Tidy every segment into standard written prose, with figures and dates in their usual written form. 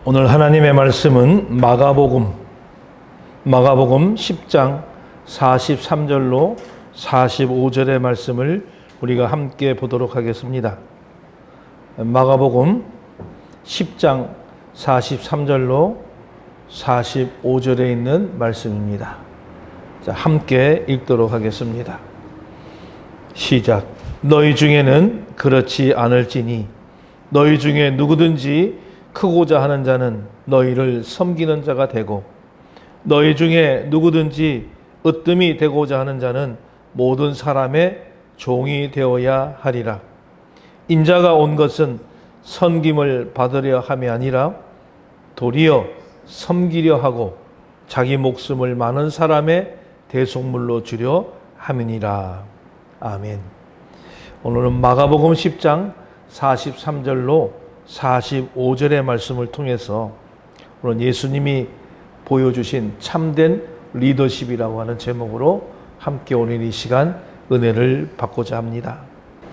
오늘 하나님의 말씀은 마가복음 10장 43절로 45절의 말씀을 우리가 함께 보도록 하겠습니다. 마가복음 10장 43절로 45절에 있는 말씀입니다. 자, 함께 읽도록 하겠습니다. 시작. 너희 중에는 그렇지 않을지니 너희 중에 누구든지 크고자 하는 자는 너희를 섬기는 자가 되고 너희 중에 누구든지 으뜸이 되고자 하는 자는 모든 사람의 종이 되어야 하리라. 인자가 온 것은 섬김을 받으려 함이 아니라 도리어 섬기려 하고 자기 목숨을 많은 사람의 대속물로 주려 함이니라. 아멘. 오늘은 마가복음 10장 43절로 45절의 말씀을 통해서 오늘 예수님이 보여주신 참된 리더십이라고 하는 제목으로 함께 오늘 이 시간 은혜를 받고자 합니다.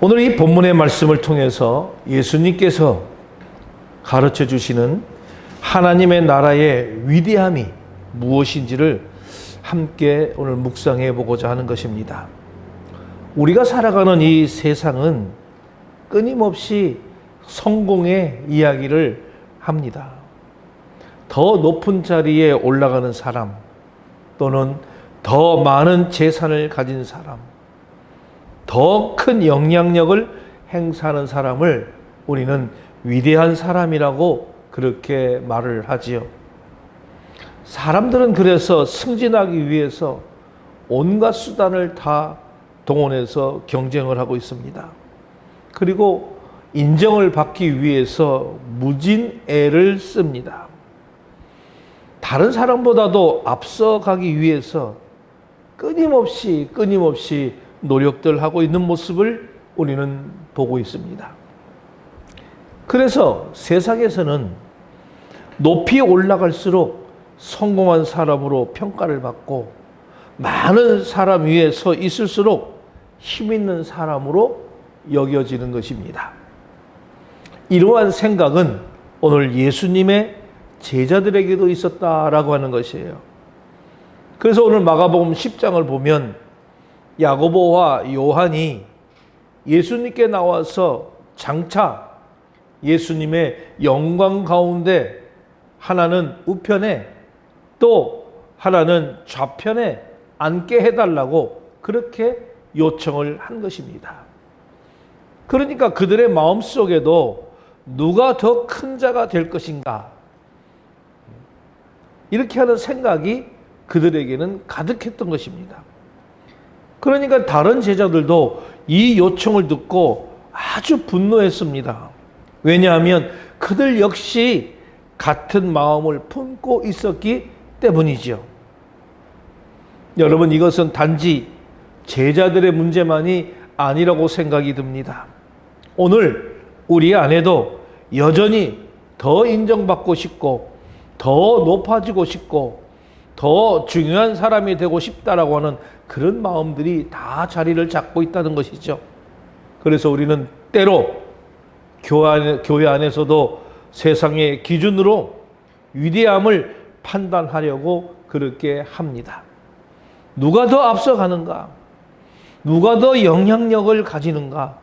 오늘 이 본문의 말씀을 통해서 예수님께서 가르쳐 주시는 하나님의 나라의 위대함이 무엇인지를 함께 오늘 묵상해 보고자 하는 것입니다. 우리가 살아가는 이 세상은 끊임없이 성공의 이야기를 합니다. 더 높은 자리에 올라가는 사람, 또는 더 많은 재산을 가진 사람, 더 큰 영향력을 행사하는 사람을 우리는 위대한 사람이라고 그렇게 말을 하지요. 사람들은 그래서 승진하기 위해서 온갖 수단을 다 동원해서 경쟁을 하고 있습니다. 그리고 인정을 받기 위해서 무진 애를 씁니다. 다른 사람보다도 앞서가기 위해서 끊임없이 노력들 하고 있는 모습을 우리는 보고 있습니다. 그래서 세상에서는 높이 올라갈수록 성공한 사람으로 평가를 받고 많은 사람 위에 서 있을수록 힘 있는 사람으로 여겨지는 것입니다. 이러한 생각은 오늘 예수님의 제자들에게도 있었다라고 하는 것이에요. 그래서 오늘 마가복음 10장을 보면 야고보와 요한이 예수님께 나와서 장차 예수님의 영광 가운데 하나는 우편에 또 하나는 좌편에 앉게 해달라고 그렇게 요청을 한 것입니다. 그러니까 그들의 마음속에도 누가 더 큰 자가 될 것인가, 이렇게 하는 생각이 그들에게는 가득했던 것입니다. 그러니까 다른 제자들도 이 요청을 듣고 아주 분노했습니다. 왜냐하면 그들 역시 같은 마음을 품고 있었기 때문이죠. 여러분, 이것은 단지 제자들의 문제만이 아니라고 생각이 듭니다. 오늘 우리 안에도 여전히 더 인정받고 싶고 더 높아지고 싶고 더 중요한 사람이 되고 싶다라고 하는 그런 마음들이 다 자리를 잡고 있다는 것이죠. 그래서 우리는 때로 교회 안에서도 세상의 기준으로 위대함을 판단하려고 그렇게 합니다. 누가 더 앞서가는가? 누가 더 영향력을 가지는가?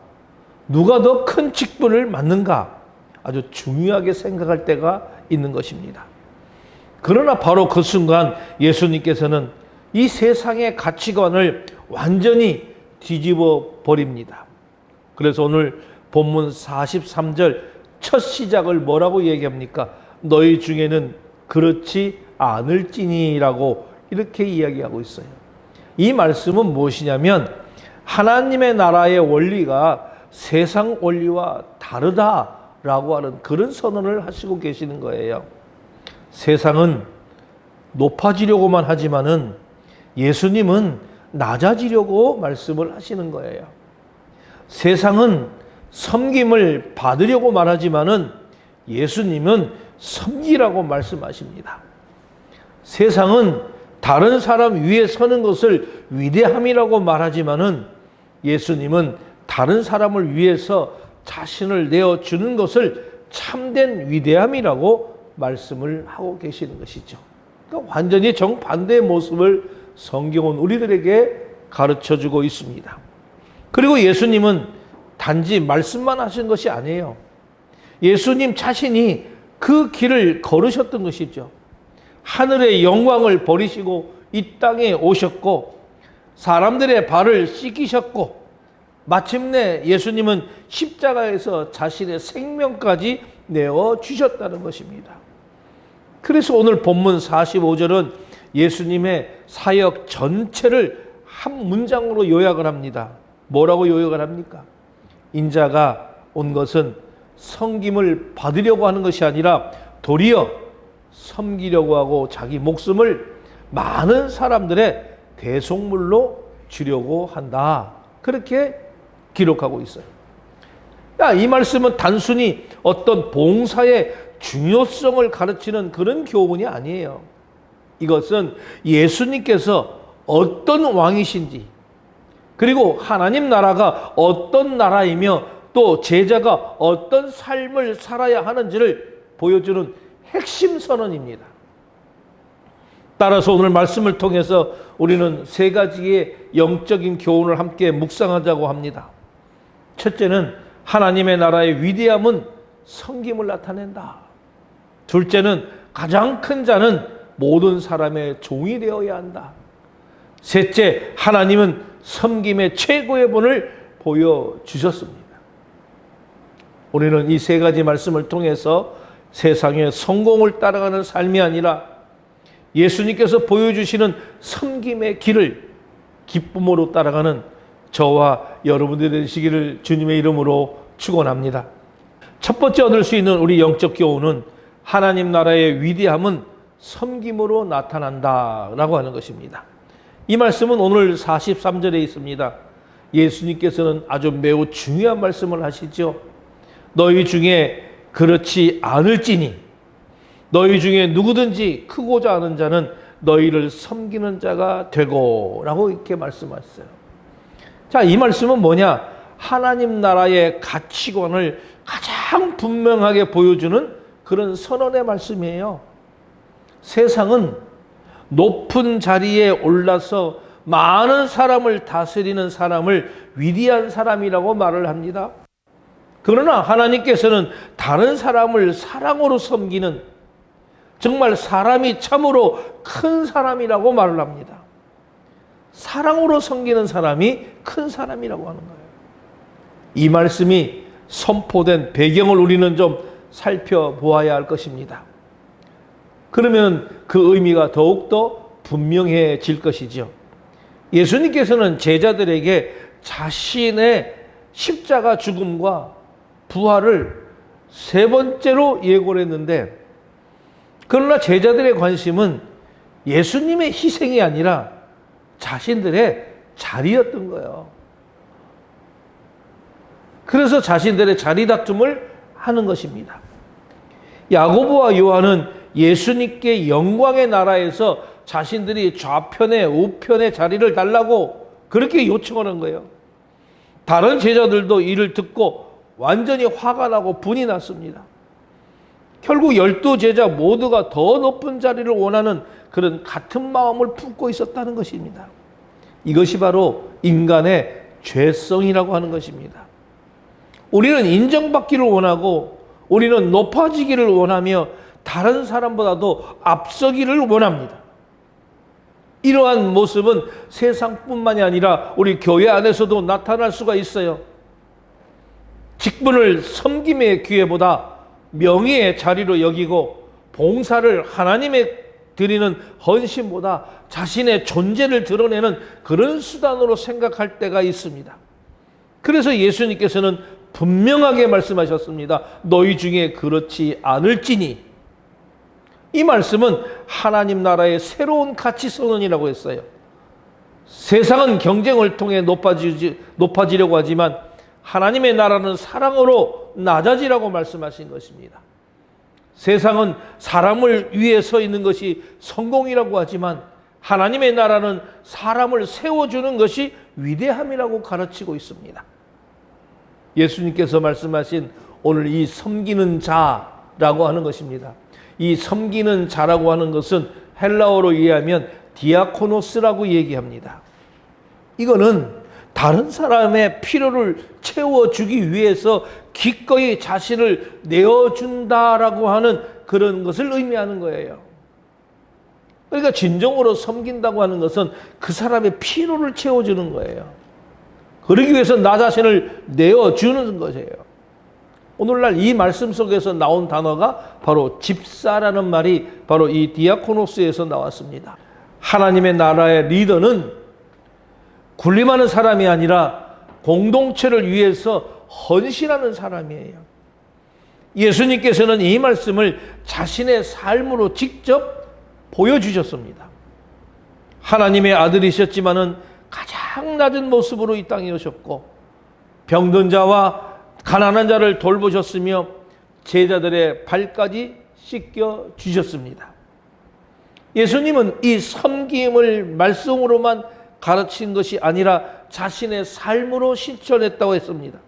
누가 더 큰 직분을 맡는가? 아주 중요하게 생각할 때가 있는 것입니다. 그러나 바로 그 순간 예수님께서는 이 세상의 가치관을 완전히 뒤집어 버립니다. 그래서 오늘 본문 43절 첫 시작을 뭐라고 얘기합니까? 너희 중에는 그렇지 않을지니라고 이렇게 이야기하고 있어요. 이 말씀은 무엇이냐면 하나님의 나라의 원리가 세상 원리와 다르다라고 하는 그런 선언을 하시고 계시는 거예요. 세상은 높아지려고만 하지만은 예수님은 낮아지려고 말씀을 하시는 거예요. 세상은 섬김을 받으려고 말하지만은 예수님은 섬기라고 말씀하십니다. 세상은 다른 사람 위에 서는 것을 위대함이라고 말하지만은 예수님은 다른 사람을 위해서 자신을 내어주는 것을 참된 위대함이라고 말씀을 하고 계시는 것이죠. 그러니까 완전히 정반대의 모습을 성경은 우리들에게 가르쳐주고 있습니다. 그리고 예수님은 단지 말씀만 하신 것이 아니에요. 예수님 자신이 그 길을 걸으셨던 것이죠. 하늘의 영광을 버리시고 이 땅에 오셨고 사람들의 발을 씻기셨고 마침내 예수님은 십자가에서 자신의 생명까지 내어주셨다는 것입니다. 그래서 오늘 본문 45절은 예수님의 사역 전체를 한 문장으로 요약을 합니다. 뭐라고 요약을 합니까? 인자가 온 것은 섬김을 받으려고 하는 것이 아니라 도리어 섬기려고 하고 자기 목숨을 많은 사람들의 대속물로 주려고 한다. 그렇게 기록하고 있어요. 이 말씀은 단순히 어떤 봉사의 중요성을 가르치는 그런 교훈이 아니에요. 이것은 예수님께서 어떤 왕이신지, 그리고 하나님 나라가 어떤 나라이며 또 제자가 어떤 삶을 살아야 하는지를 보여주는 핵심 선언입니다. 따라서 오늘 말씀을 통해서 우리는 세 가지의 영적인 교훈을 함께 묵상하자고 합니다. 첫째는 하나님의 나라의 위대함은 섬김을 나타낸다. 둘째는 가장 큰 자는 모든 사람의 종이 되어야 한다. 셋째, 하나님은 섬김의 최고의 본을 보여주셨습니다. 우리는 이 세 가지 말씀을 통해서 세상의 성공을 따라가는 삶이 아니라 예수님께서 보여주시는 섬김의 길을 기쁨으로 따라가는 저와 여러분들이 되시기를 주님의 이름으로 축원합니다. 첫 번째 얻을 수 있는 우리 영적 교훈은 하나님 나라의 위대함은 섬김으로 나타난다라고 하는 것입니다. 이 말씀은 오늘 43절에 있습니다. 예수님께서는 아주 매우 중요한 말씀을 하시죠. 너희 중에 그렇지 않을지니 너희 중에 누구든지 크고자 하는 자는 너희를 섬기는 자가 되고 라고 이렇게 말씀하셨어요. 자, 이 말씀은 뭐냐? 하나님 나라의 가치관을 가장 분명하게 보여주는 그런 선언의 말씀이에요. 세상은 높은 자리에 올라서 많은 사람을 다스리는 사람을 위대한 사람이라고 말을 합니다. 그러나 하나님께서는 다른 사람을 사랑으로 섬기는 정말 사람이 참으로 큰 사람이라고 말을 합니다. 사랑으로 섬기는 사람이 큰 사람이라고 하는 거예요. 이 말씀이 선포된 배경을 우리는 좀 살펴보아야 할 것입니다. 그러면 그 의미가 더욱더 분명해질 것이죠. 예수님께서는 제자들에게 자신의 십자가 죽음과 부활을 세 번째로 예고를 했는데, 그러나 제자들의 관심은 예수님의 희생이 아니라 자신들의 자리였던 거예요. 그래서 자신들의 자리 다툼을 하는 것입니다. 야고보와 요한은 예수님께 영광의 나라에서 자신들이 좌편에 우편에 자리를 달라고 그렇게 요청하는 거예요. 다른 제자들도 이를 듣고 완전히 화가 나고 분이 났습니다. 결국 12제자 모두가 더 높은 자리를 원하는 그런 같은 마음을 품고 있었다는 것입니다. 이것이 바로 인간의 죄성이라고 하는 것입니다. 우리는 인정받기를 원하고 우리는 높아지기를 원하며 다른 사람보다도 앞서기를 원합니다. 이러한 모습은 세상뿐만이 아니라 우리 교회 안에서도 나타날 수가 있어요. 직분을 섬김의 기회보다 명예의 자리로 여기고 봉사를 하나님에 드리는 헌신보다 자신의 존재를 드러내는 그런 수단으로 생각할 때가 있습니다. 그래서 예수님께서는 분명하게 말씀하셨습니다. 너희 중에 그렇지 않을지니. 이 말씀은 하나님 나라의 새로운 가치 선언이라고 했어요. 세상은 경쟁을 통해 높아지려고 하지만 하나님의 나라는 사랑으로 낮아지라고 말씀하신 것입니다. 세상은 사람을 위해 서 있는 것이 성공이라고 하지만 하나님의 나라는 사람을 세워주는 것이 위대함이라고 가르치고 있습니다. 예수님께서 말씀하신 오늘 이 섬기는 자라고 하는 것입니다. 이 섬기는 자라고 하는 것은 헬라어로 이해하면 디아코노스라고 얘기합니다. 이거는 다른 사람의 필요를 채워주기 위해서 기꺼이 자신을 내어준다라고 하는 그런 것을 의미하는 거예요. 그러니까 진정으로 섬긴다고 하는 것은 그 사람의 필요를 채워주는 거예요. 그러기 위해서 나 자신을 내어주는 것이에요. 오늘날 이 말씀 속에서 나온 단어가 바로 집사라는 말이 바로 이 디아코노스에서 나왔습니다. 하나님의 나라의 리더는 군림하는 사람이 아니라 공동체를 위해서 헌신하는 사람이에요. 예수님께서는 이 말씀을 자신의 삶으로 직접 보여주셨습니다. 하나님의 아들이셨지만은 가장 낮은 모습으로 이 땅에 오셨고 병든 자와 가난한 자를 돌보셨으며 제자들의 발까지 씻겨 주셨습니다. 예수님은 이 섬김을 말씀으로만 가르친 것이 아니라 자신의 삶으로 실천했다고 했습니다.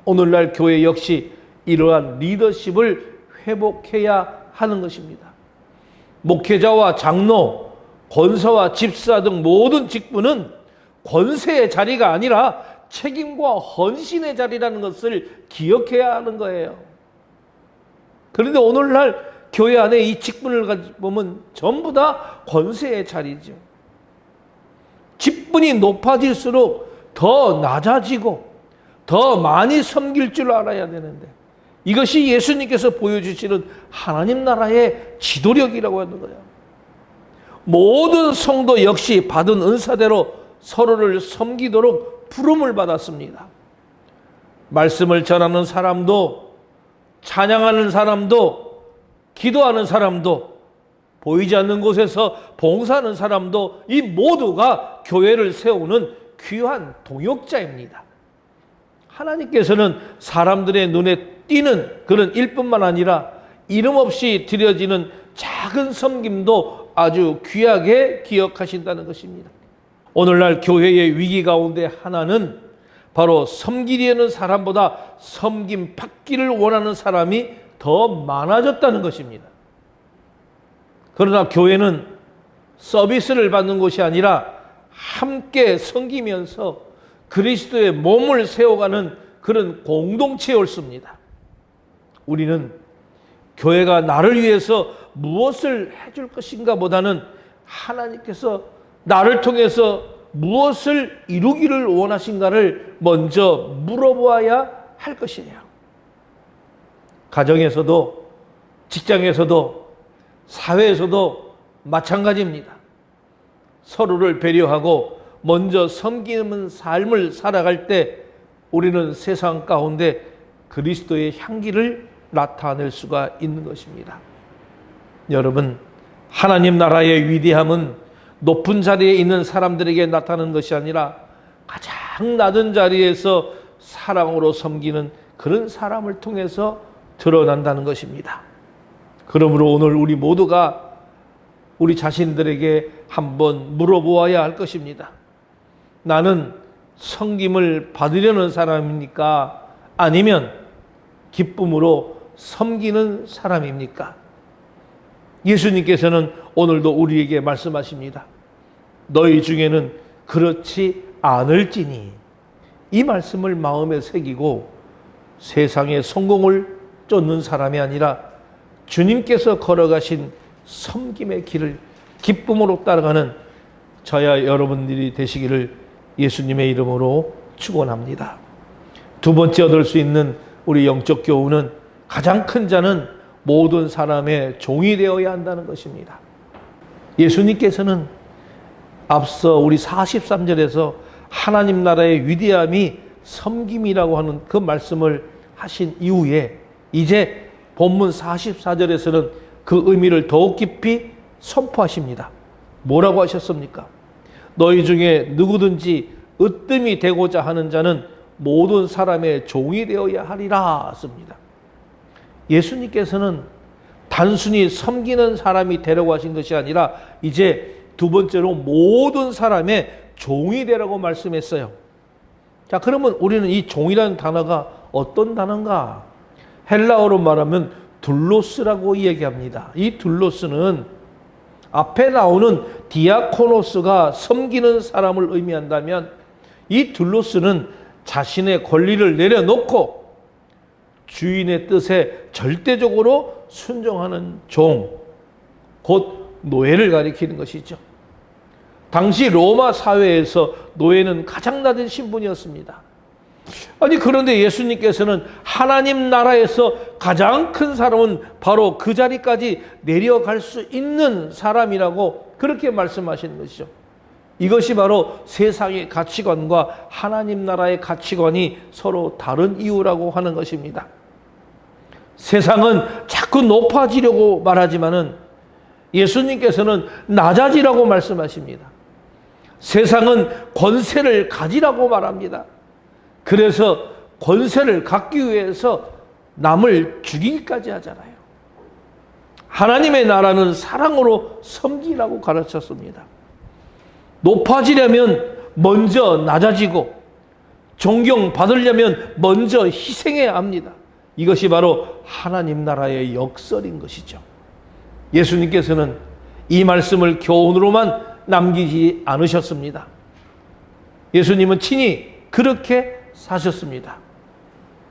오늘날 교회 역시 이러한 리더십을 회복해야 하는 것입니다. 목회자와 장로, 권사와 집사 등 모든 직분은 권세의 자리가 아니라 책임과 헌신의 자리라는 것을 기억해야 하는 거예요. 그런데 오늘날 교회 안에 이 직분을 보면 전부 다 권세의 자리죠. 직분이 높아질수록 더 낮아지고 더 많이 섬길 줄 알아야 되는데 이것이 예수님께서 보여주시는 하나님 나라의 지도력이라고 하는 거예요. 모든 성도 역시 받은 은사대로 서로를 섬기도록 부름을 받았습니다. 말씀을 전하는 사람도, 찬양하는 사람도, 기도하는 사람도, 보이지 않는 곳에서 봉사하는 사람도 이 모두가 교회를 세우는 귀한 동역자입니다. 하나님께서는 사람들의 눈에 띄는 그런 일뿐만 아니라 이름 없이 드려지는 작은 섬김도 아주 귀하게 기억하신다는 것입니다. 오늘날 교회의 위기 가운데 하나는 바로 섬기려는 사람보다 섬김 받기를 원하는 사람이 더 많아졌다는 것입니다. 그러나 교회는 서비스를 받는 것이 아니라 함께 섬기면서 그리스도의 몸을 세워가는 그런 공동체에 옳습니다. 우리는 교회가 나를 위해서 무엇을 해줄 것인가 보다는 하나님께서 나를 통해서 무엇을 이루기를 원하신가를 먼저 물어보아야 할 것이에요. 가정에서도 직장에서도 사회에서도 마찬가지입니다. 서로를 배려하고 먼저 섬기는 삶을 살아갈 때 우리는 세상 가운데 그리스도의 향기를 나타낼 수가 있는 것입니다. 여러분, 하나님 나라의 위대함은 높은 자리에 있는 사람들에게 나타나는 것이 아니라 가장 낮은 자리에서 사랑으로 섬기는 그런 사람을 통해서 드러난다는 것입니다. 그러므로 오늘 우리 모두가 우리 자신들에게 한번 물어보아야 할 것입니다. 나는 섬김을 받으려는 사람입니까? 아니면 기쁨으로 섬기는 사람입니까? 예수님께서는 오늘도 우리에게 말씀하십니다. 너희 중에는 그렇지 않을지니. 이 말씀을 마음에 새기고 세상의 성공을 쫓는 사람이 아니라 주님께서 걸어가신 섬김의 길을 기쁨으로 따라가는 저야 여러분들이 되시기를 예수님의 이름으로 축원합니다. 두 번째 얻을 수 있는 우리 영적 교훈은 가장 큰 자는 모든 사람의 종이 되어야 한다는 것입니다. 예수님께서는 앞서 우리 43절에서 하나님 나라의 위대함이 섬김이라고 하는 그 말씀을 하신 이후에 이제 본문 44절에서는 그 의미를 더욱 깊이 선포하십니다. 뭐라고 하셨습니까? 너희 중에 누구든지 으뜸이 되고자 하는 자는 모든 사람의 종이 되어야 하리라 씁니다. 예수님께서는 단순히 섬기는 사람이 되라고 하신 것이 아니라 이제 두 번째로 모든 사람의 종이 되라고 말씀했어요. 자, 그러면 우리는 이 종이라는 단어가 어떤 단어인가? 헬라어로 말하면 둘로스라고 이야기합니다. 이 둘로스는 앞에 나오는 디아코노스가 섬기는 사람을 의미한다면, 이 둘로스는 자신의 권리를 내려놓고 주인의 뜻에 절대적으로 순종하는 종, 곧 노예를 가리키는 것이죠. 당시 로마 사회에서 노예는 가장 낮은 신분이었습니다. 아니, 그런데 예수님께서는 하나님 나라에서 가장 큰 사람은 바로 그 자리까지 내려갈 수 있는 사람이라고 그렇게 말씀하시는 것이죠. 이것이 바로 세상의 가치관과 하나님 나라의 가치관이 서로 다른 이유라고 하는 것입니다. 세상은 자꾸 높아지려고 말하지만은 예수님께서는 낮아지라고 말씀하십니다. 세상은 권세를 가지라고 말합니다. 그래서 권세를 갖기 위해서 남을 죽이기까지 하잖아요. 하나님의 나라는 사랑으로 섬기라고 가르쳤습니다. 높아지려면 먼저 낮아지고 존경받으려면 먼저 희생해야 합니다. 이것이 바로 하나님 나라의 역설인 것이죠. 예수님께서는 이 말씀을 교훈으로만 남기지 않으셨습니다. 예수님은 친히 그렇게 사셨습니다.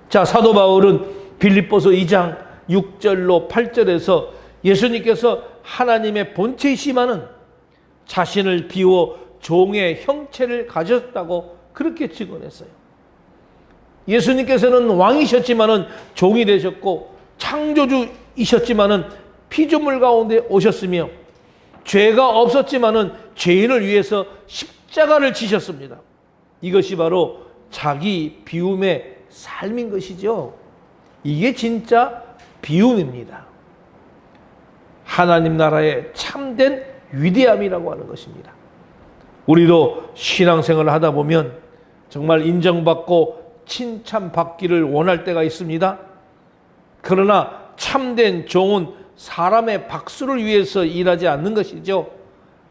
자, 사도 바울은 빌립보서 2장 6절로 8절에서 예수님께서 하나님의 본체이시마는 자신을 비워 종의 형체를 가졌다고 그렇게 증언했어요. 예수님께서는 왕이셨지만은 종이 되셨고, 창조주이셨지만은 피조물 가운데 오셨으며, 죄가 없었지만은 죄인을 위해서 십자가를 지셨습니다. 이것이 바로 자기 비움의 삶인 것이죠. 이게 진짜 비움입니다. 하나님 나라의 참된 위대함이라고 하는 것입니다. 우리도 신앙생활을 하다 보면 정말 인정받고 칭찬받기를 원할 때가 있습니다. 그러나 참된 종은 사람의 박수를 위해서 일하지 않는 것이죠.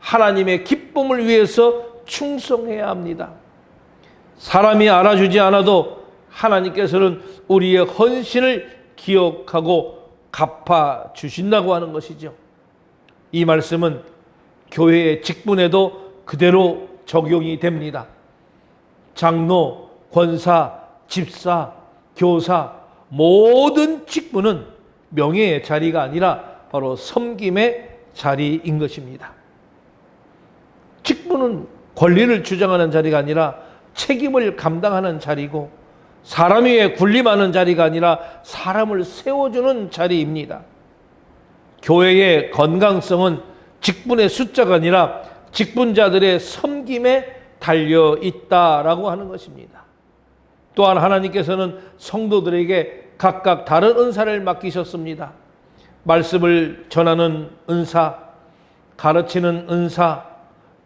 하나님의 기쁨을 위해서 충성해야 합니다. 사람이 알아주지 않아도 하나님께서는 우리의 헌신을 기억하고 갚아주신다고 하는 것이죠. 이 말씀은 교회의 직분에도 그대로 적용이 됩니다. 장로, 권사, 집사, 교사, 모든 직분은 명예의 자리가 아니라 바로 섬김의 자리인 것입니다. 직분은 권리를 주장하는 자리가 아니라 책임을 감당하는 자리고, 사람 위에 군림하는 자리가 아니라 사람을 세워주는 자리입니다. 교회의 건강성은 직분의 숫자가 아니라 직분자들의 섬김에 달려 있다라고 하는 것입니다. 또한 하나님께서는 성도들에게 각각 다른 은사를 맡기셨습니다. 말씀을 전하는 은사, 가르치는 은사,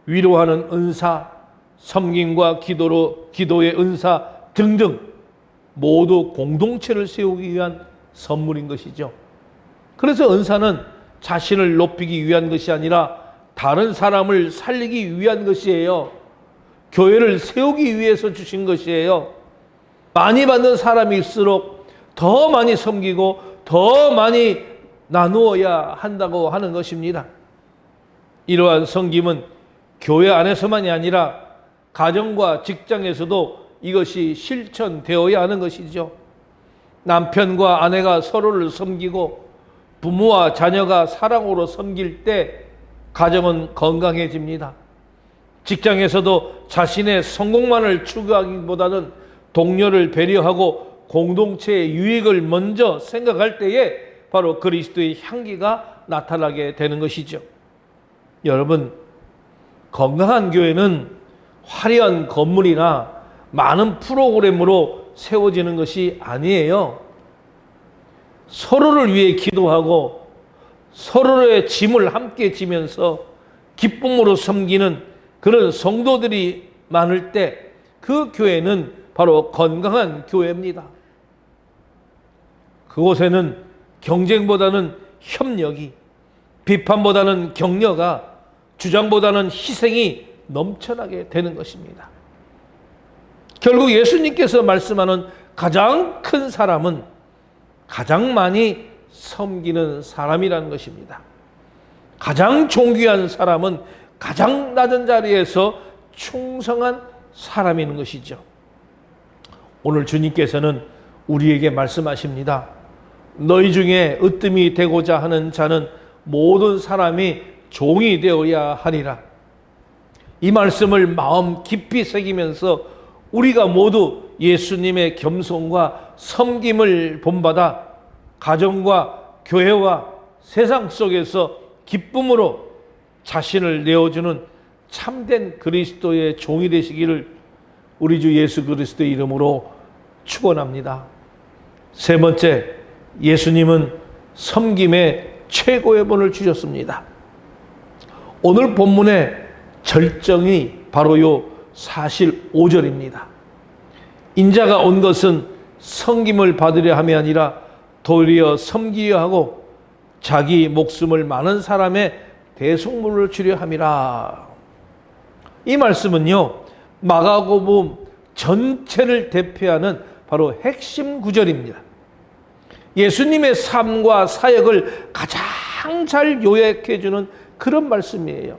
위로하는 은사, 섬김과 기도의 은사 등등 모두 공동체를 세우기 위한 선물인 것이죠. 그래서 은사는 자신을 높이기 위한 것이 아니라 다른 사람을 살리기 위한 것이에요. 교회를 세우기 위해서 주신 것이에요. 많이 받는 사람일수록 더 많이 섬기고 더 많이 나누어야 한다고 하는 것입니다. 이러한 섬김은 교회 안에서만이 아니라 가정과 직장에서도 이것이 실천되어야 하는 것이죠. 남편과 아내가 서로를 섬기고 부모와 자녀가 사랑으로 섬길 때 가정은 건강해집니다. 직장에서도 자신의 성공만을 추구하기보다는 동료를 배려하고 공동체의 유익을 먼저 생각할 때에 바로 그리스도의 향기가 나타나게 되는 것이죠. 여러분, 건강한 교회는 화려한 건물이나 많은 프로그램으로 세워지는 것이 아니에요. 서로를 위해 기도하고 서로의 짐을 함께 지면서 기쁨으로 섬기는 그런 성도들이 많을 때 그 교회는 바로 건강한 교회입니다. 그곳에는 경쟁보다는 협력이, 비판보다는 격려가, 주장보다는 희생이 넘쳐나게 되는 것입니다. 결국 예수님께서 말씀하는 가장 큰 사람은 가장 많이 섬기는 사람이라는 것입니다. 가장 존귀한 사람은 가장 낮은 자리에서 충성한 사람이는 것이죠. 오늘 주님께서는 우리에게 말씀하십니다. 너희 중에 으뜸이 되고자 하는 자는 모든 사람이 종이 되어야 하리라. 이 말씀을 마음 깊이 새기면서 우리가 모두 예수님의 겸손과 섬김을 본받아 가정과 교회와 세상 속에서 기쁨으로 자신을 내어주는 참된 그리스도의 종이 되시기를 우리 주 예수 그리스도의 이름으로 축원합니다. 세 번째, 예수님은 섬김의 최고의 본을 주셨습니다. 오늘 본문의 절정이 바로 요 사실 5절입니다. 인자가 온 것은 섬김을 받으려 함이 아니라 도리어 섬기려 하고 자기 목숨을 많은 사람의 대속물을 주려 함이라. 이 말씀은요, 마가복음 전체를 대표하는 바로 핵심 구절입니다. 예수님의 삶과 사역을 가장 잘 요약해 주는 그런 말씀이에요.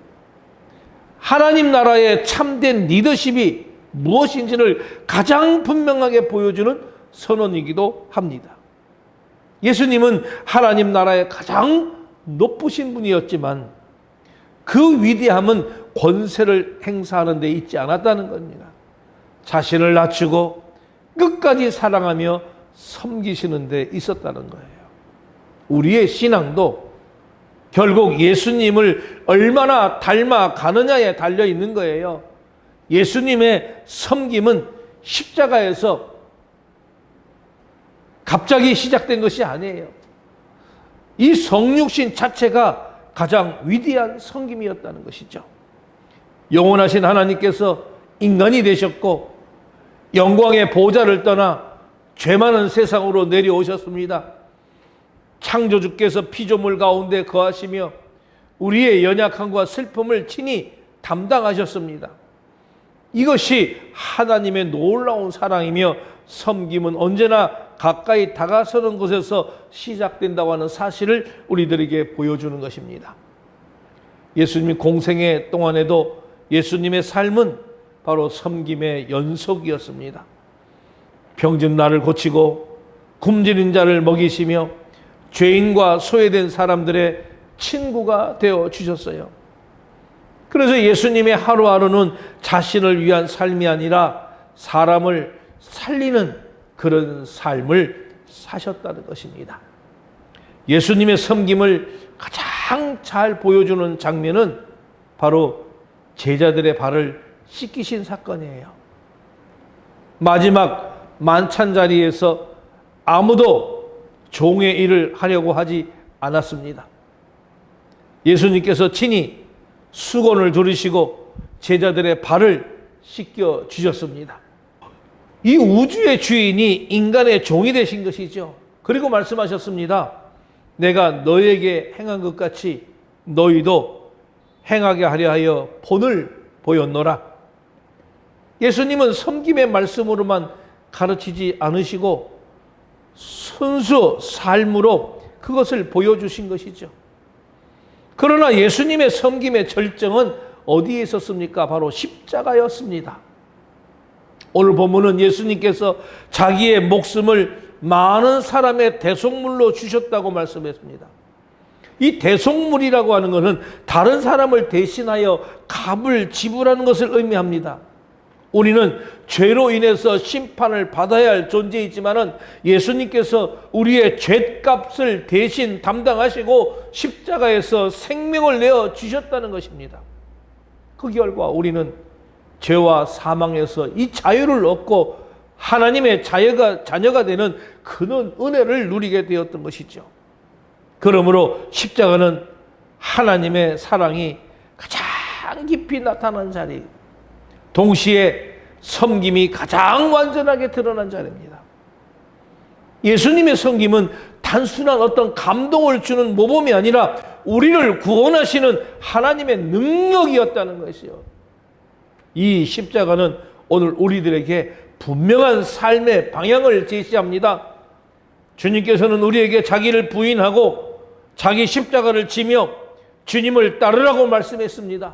하나님 나라의 참된 리더십이 무엇인지를 가장 분명하게 보여주는 선언이기도 합니다. 예수님은 하나님 나라의 가장 높으신 분이었지만 그 위대함은 권세를 행사하는 데 있지 않았다는 겁니다. 자신을 낮추고 끝까지 사랑하며 섬기시는 데 있었다는 거예요. 우리의 신앙도 결국 예수님을 얼마나 닮아가느냐에 달려 있는 거예요. 예수님의 섬김은 십자가에서 갑자기 시작된 것이 아니에요. 이 성육신 자체가 가장 위대한 섬김이었다는 것이죠. 영원하신 하나님께서 인간이 되셨고 영광의 보좌를 떠나 죄 많은 세상으로 내려오셨습니다. 창조주께서 피조물 가운데 거하시며 우리의 연약함과 슬픔을 친히 담당하셨습니다. 이것이 하나님의 놀라운 사랑이며 섬김은 언제나 가까이 다가서는 곳에서 시작된다고 하는 사실을 우리들에게 보여주는 것입니다. 예수님 공생애 동안에도 예수님의 삶은 바로 섬김의 연속이었습니다. 병든 나를 고치고 굶주린 자를 먹이시며 죄인과 소외된 사람들의 친구가 되어 주셨어요. 그래서 예수님의 하루하루는 자신을 위한 삶이 아니라 사람을 살리는 그런 삶을 사셨다는 것입니다. 예수님의 섬김을 가장 잘 보여주는 장면은 바로 제자들의 발을 씻기신 사건이에요. 마지막 만찬 자리에서 아무도 종의 일을 하려고 하지 않았습니다. 예수님께서 친히 수건을 두르시고 제자들의 발을 씻겨 주셨습니다. 이 우주의 주인이 인간의 종이 되신 것이죠. 그리고 말씀하셨습니다. 내가 너에게 행한 것 같이 너희도 행하게 하려 하여 본을 보였노라. 예수님은 섬김의 말씀으로만 가르치지 않으시고 순수 삶으로 그것을 보여주신 것이죠. 그러나 예수님의 섬김의 절정은 어디에 있었습니까? 바로 십자가였습니다. 오늘 본문은 예수님께서 자기의 목숨을 많은 사람의 대속물로 주셨다고 말씀했습니다. 이 대속물이라고 하는 것은 다른 사람을 대신하여 값을 지불하는 것을 의미합니다. 우리는 죄로 인해서 심판을 받아야 할 존재이지만은 예수님께서 우리의 죄값을 대신 담당하시고 십자가에서 생명을 내어 주셨다는 것입니다. 그 결과 우리는 죄와 사망에서 이 자유를 얻고 하나님의 자녀가 되는 큰 은혜를 누리게 되었던 것이죠. 그러므로 십자가는 하나님의 사랑이 가장 깊이 나타난 자리, 동시에 섬김이 가장 완전하게 드러난 자리입니다. 예수님의 섬김은 단순한 어떤 감동을 주는 모범이 아니라 우리를 구원하시는 하나님의 능력이었다는 것이요. 이 십자가는 오늘 우리들에게 분명한 삶의 방향을 제시합니다. 주님께서는 우리에게 자기를 부인하고 자기 십자가를 지며 주님을 따르라고 말씀했습니다.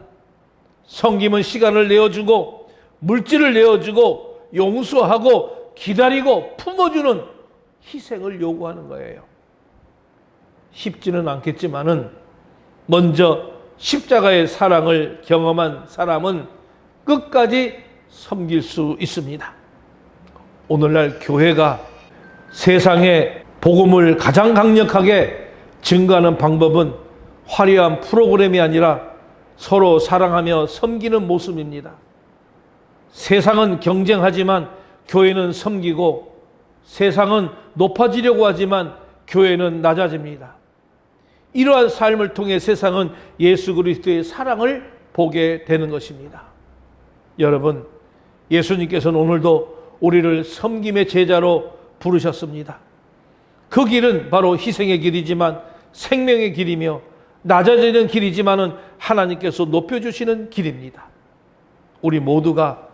섬김은 시간을 내어주고 물질을 내어주고 용서하고 기다리고 품어주는 희생을 요구하는 거예요. 쉽지는 않겠지만은 먼저 십자가의 사랑을 경험한 사람은 끝까지 섬길 수 있습니다. 오늘날 교회가 세상에 복음을 가장 강력하게 증거하는 방법은 화려한 프로그램이 아니라 서로 사랑하며 섬기는 모습입니다. 세상은 경쟁하지만 교회는 섬기고, 세상은 높아지려고 하지만 교회는 낮아집니다. 이러한 삶을 통해 세상은 예수 그리스도의 사랑을 보게 되는 것입니다. 여러분, 예수님께서는 오늘도 우리를 섬김의 제자로 부르셨습니다. 그 길은 바로 희생의 길이지만 생명의 길이며 낮아지는 길이지만은 하나님께서 높여주시는 길입니다. 우리 모두가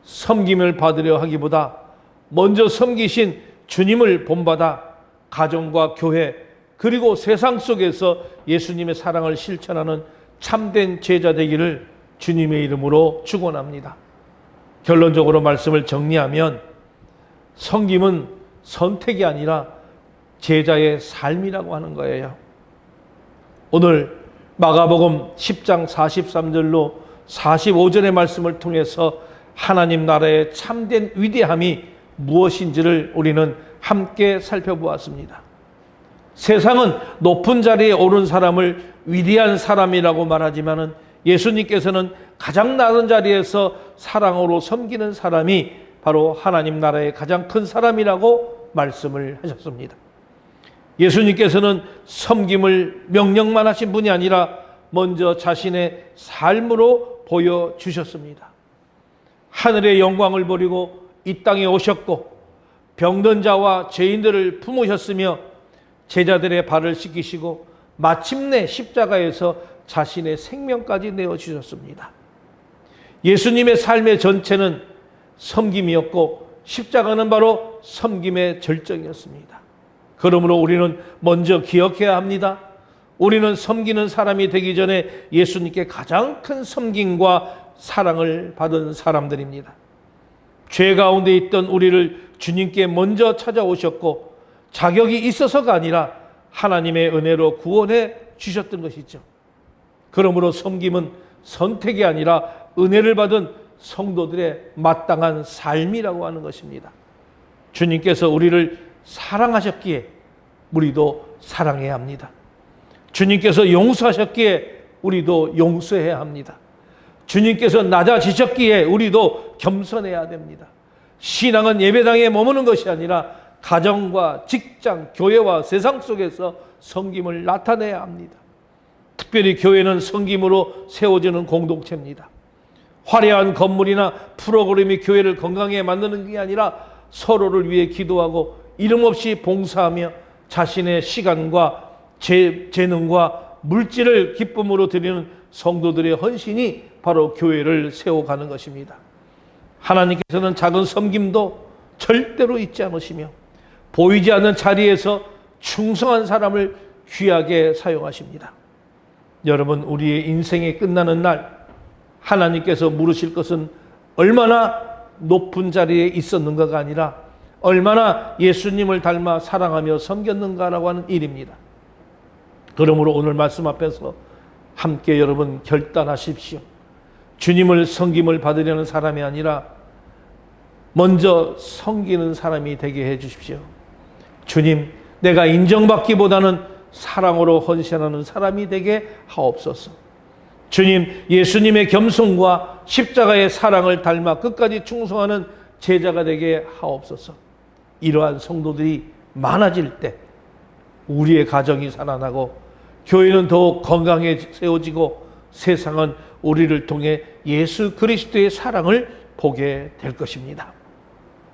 섬김을 받으려 하기보다 먼저 섬기신 주님을 본받아 가정과 교회 그리고 세상 속에서 예수님의 사랑을 실천하는 참된 제자 되기를 주님의 이름으로 축원합니다. 결론적으로 말씀을 정리하면 섬김은 선택이 아니라 제자의 삶이라고 하는 거예요. 오늘 마가복음 10장 43절로 45절의 말씀을 통해서 하나님 나라의 참된 위대함이 무엇인지를 우리는 함께 살펴보았습니다. 세상은 높은 자리에 오른 사람을 위대한 사람이라고 말하지만은 예수님께서는 가장 낮은 자리에서 사랑으로 섬기는 사람이 바로 하나님 나라의 가장 큰 사람이라고 말씀을 하셨습니다. 예수님께서는 섬김을 명령만 하신 분이 아니라 먼저 자신의 삶으로 보여주셨습니다. 하늘의 영광을 버리고 이 땅에 오셨고 병든 자와 죄인들을 품으셨으며 제자들의 발을 씻기시고 마침내 십자가에서 자신의 생명까지 내어주셨습니다. 예수님의 삶의 전체는 섬김이었고 십자가는 바로 섬김의 절정이었습니다. 그러므로 우리는 먼저 기억해야 합니다. 우리는 섬기는 사람이 되기 전에 예수님께 가장 큰 섬김과 사랑을 받은 사람들입니다. 죄 가운데 있던 우리를 주님께 먼저 찾아오셨고 자격이 있어서가 아니라 하나님의 은혜로 구원해 주셨던 것이죠. 그러므로 섬김은 선택이 아니라 은혜를 받은 성도들의 마땅한 삶이라고 하는 것입니다. 주님께서 우리를 사랑하셨기에 우리도 사랑해야 합니다. 주님께서 용서하셨기에 우리도 용서해야 합니다. 주님께서 낮아지셨기에 우리도 겸손해야 됩니다. 신앙은 예배당에 머무는 것이 아니라 가정과 직장, 교회와 세상 속에서 섬김을 나타내야 합니다. 특별히 교회는 섬김으로 세워지는 공동체입니다. 화려한 건물이나 프로그램이 교회를 건강하게 만드는 게 아니라 서로를 위해 기도하고 이름 없이 봉사하며 자신의 시간과 재능과 물질을 기쁨으로 드리는 성도들의 헌신이 바로 교회를 세워가는 것입니다. 하나님께서는 작은 섬김도 절대로 잊지 않으시며 보이지 않는 자리에서 충성한 사람을 귀하게 사용하십니다. 여러분, 우리의 인생이 끝나는 날 하나님께서 물으실 것은 얼마나 높은 자리에 있었는가가 아니라 얼마나 예수님을 닮아 사랑하며 섬겼는가라고 하는 일입니다. 그러므로 오늘 말씀 앞에서 함께 여러분 결단하십시오. 주님을 섬김을 받으려는 사람이 아니라 먼저 섬기는 사람이 되게 해 주십시오. 주님, 내가 인정받기보다는 사랑으로 헌신하는 사람이 되게 하옵소서. 주님, 예수님의 겸손과 십자가의 사랑을 닮아 끝까지 충성하는 제자가 되게 하옵소서. 이러한 성도들이 많아질 때 우리의 가정이 살아나고 교회는 더욱 건강해 세워지고 세상은 우리를 통해 예수 그리스도의 사랑을 보게 될 것입니다.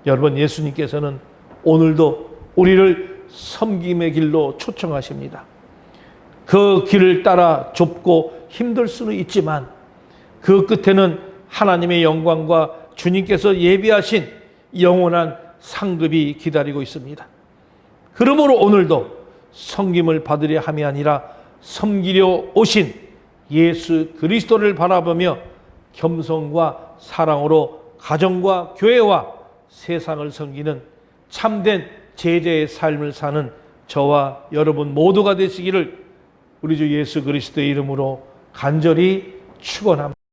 여러분, 예수님께서는 오늘도 우리를 섬김의 길로 초청하십니다. 그 길을 따라 좁고 힘들 수는 있지만 그 끝에는 하나님의 영광과 주님께서 예비하신 영원한 상급이 기다리고 있습니다. 그러므로 오늘도 섬김을 받으려 함이 아니라 섬기려 오신 예수 그리스도를 바라보며 겸손과 사랑으로 가정과 교회와 세상을 섬기는 참된 제자의 삶을 사는 저와 여러분 모두가 되시기를 우리 주 예수 그리스도의 이름으로 간절히 축원합니다.